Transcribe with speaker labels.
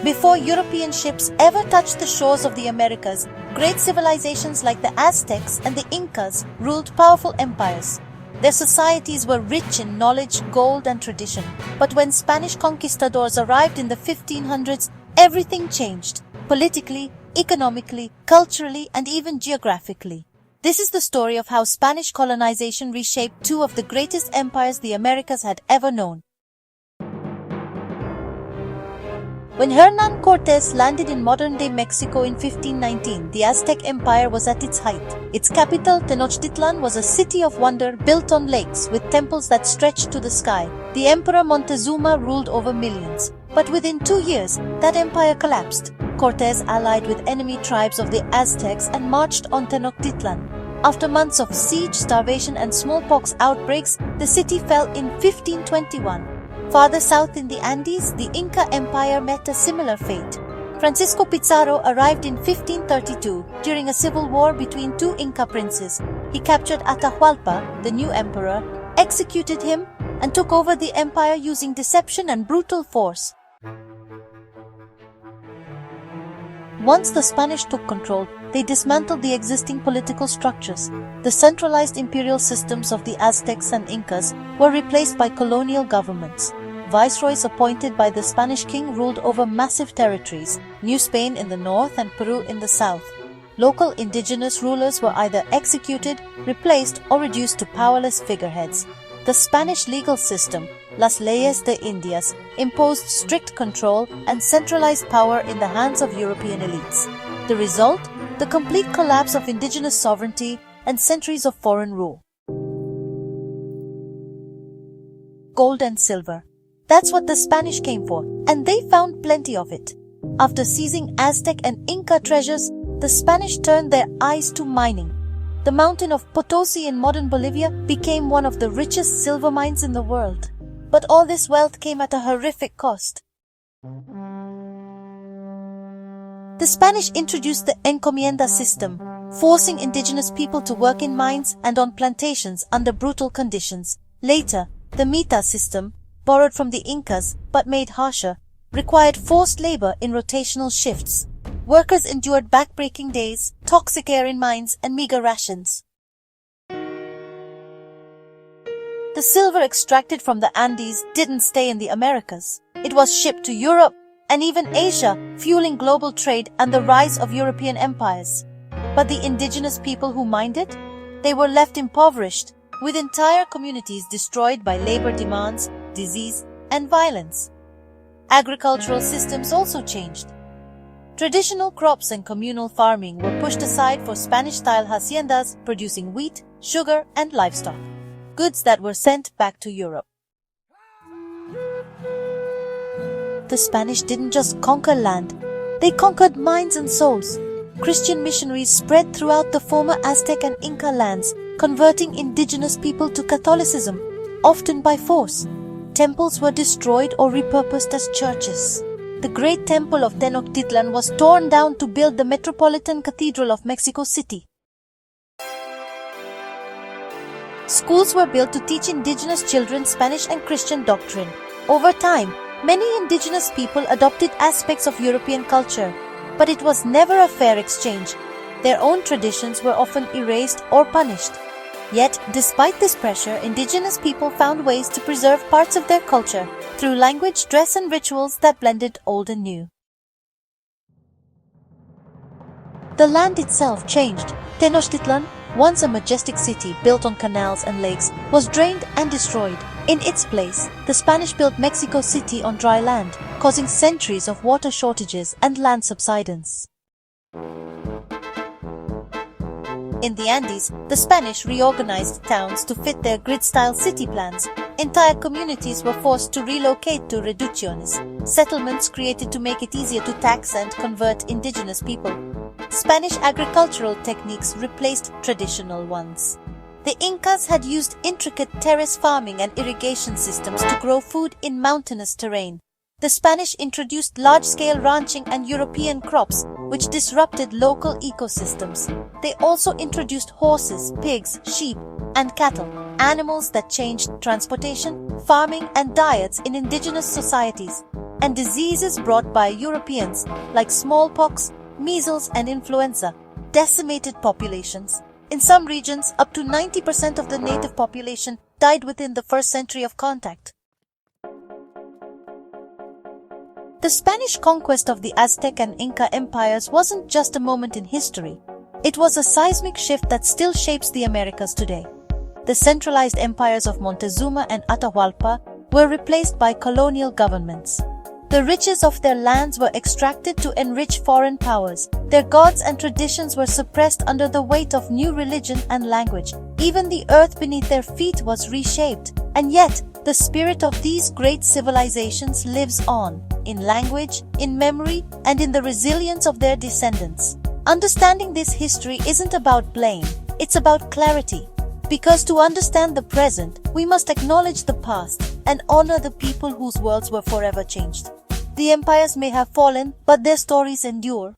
Speaker 1: Before European ships ever touched the shores of the Americas, great civilizations like the Aztecs and the Incas ruled powerful empires. Their societies were rich in knowledge, gold, and tradition. But when Spanish conquistadors arrived in the 1500s, everything changed. Politically, economically, culturally, and even geographically. This is the story of how Spanish colonization reshaped two of the greatest empires the Americas had ever known. When Hernán Cortés landed in modern-day Mexico in 1519, the Aztec Empire was at its height. Its capital, Tenochtitlan, was a city of wonder built on lakes with temples that stretched to the sky. The Emperor Montezuma ruled over millions. But within 2 years, that empire collapsed. Cortés allied with enemy tribes of the Aztecs and marched on Tenochtitlan. After months of siege, starvation, and smallpox outbreaks, the city fell in 1521. Farther south in the Andes, the Inca Empire met a similar fate. Francisco Pizarro arrived in 1532 during a civil war between two Inca princes. He captured Atahualpa, the new emperor, executed him, and took over the empire using deception and brutal force. Once the Spanish took control, they dismantled the existing political structures. The centralized imperial systems of the Aztecs and Incas were replaced by colonial governments. Viceroys appointed by the Spanish king ruled over massive territories, New Spain in the north and Peru in the south. Local indigenous rulers were either executed, replaced, or reduced to powerless figureheads. The Spanish legal system, Las Leyes de Indias, imposed strict control and centralized power in the hands of European elites. The result? The complete collapse of indigenous sovereignty and centuries of foreign rule. Gold and silver. That's what the Spanish came for, and they found plenty of it. After seizing Aztec and Inca treasures, the Spanish turned their eyes to mining. The mountain of Potosí in modern Bolivia became one of the richest silver mines in the world. But all this wealth came at a horrific cost. The Spanish introduced the Encomienda system, forcing indigenous people to work in mines and on plantations under brutal conditions. Later, the Mita system, borrowed from the Incas but made harsher, required forced labor in rotational shifts. Workers endured back-breaking days, toxic air in mines, and meager rations. The silver extracted from the Andes didn't stay in the Americas. It was shipped to Europe and even Asia, fueling global trade and the rise of European empires. But the indigenous people who mined it? They were left impoverished, with entire communities destroyed by labor demands, disease, and violence. Agricultural systems also changed. Traditional crops and communal farming were pushed aside for Spanish-style haciendas producing wheat, sugar, and livestock, goods that were sent back to Europe. The Spanish didn't just conquer land, they conquered minds and souls. Christian missionaries spread throughout the former Aztec and Inca lands, converting indigenous people to Catholicism, often by force. Temples were destroyed or repurposed as churches. The great temple of Tenochtitlan was torn down to build the Metropolitan Cathedral of Mexico City. Schools were built to teach indigenous children Spanish and Christian doctrine. Over time, many indigenous people adopted aspects of European culture, but it was never a fair exchange. Their own traditions were often erased or punished. Yet, despite this pressure, indigenous people found ways to preserve parts of their culture through language, dress, and rituals that blended old and new. The land itself changed. Tenochtitlan, once a majestic city built on canals and lakes, was drained and destroyed. In its place, the Spanish built Mexico City on dry land, causing centuries of water shortages and land subsidence. In the Andes, the Spanish reorganized towns to fit their grid-style city plans. Entire communities were forced to relocate to reducciones, settlements created to make it easier to tax and convert indigenous people. Spanish agricultural techniques replaced traditional ones. The Incas had used intricate terrace farming and irrigation systems to grow food in mountainous terrain. The Spanish introduced large-scale ranching and European crops, which disrupted local ecosystems. They also introduced horses, pigs, sheep, and cattle, animals that changed transportation, farming, and diets in indigenous societies. and diseases brought by Europeans like smallpox, measles, and influenza decimated populations. In some regions, up to 90% of the native population died within the first century of contact. The Spanish conquest of the Aztec and Inca empires wasn't just a moment in history. It was a seismic shift that still shapes the Americas today. The centralized empires of Montezuma and Atahualpa were replaced by colonial governments. The riches of their lands were extracted to enrich foreign powers. Their gods and traditions were suppressed under the weight of new religion and language. Even the earth beneath their feet was reshaped. And yet, the spirit of these great civilizations lives on, in language, in memory, and in the resilience of their descendants. Understanding this history isn't about blame, it's about clarity. Because to understand the present, we must acknowledge the past and honor the people whose worlds were forever changed. The empires may have fallen, but their stories endure.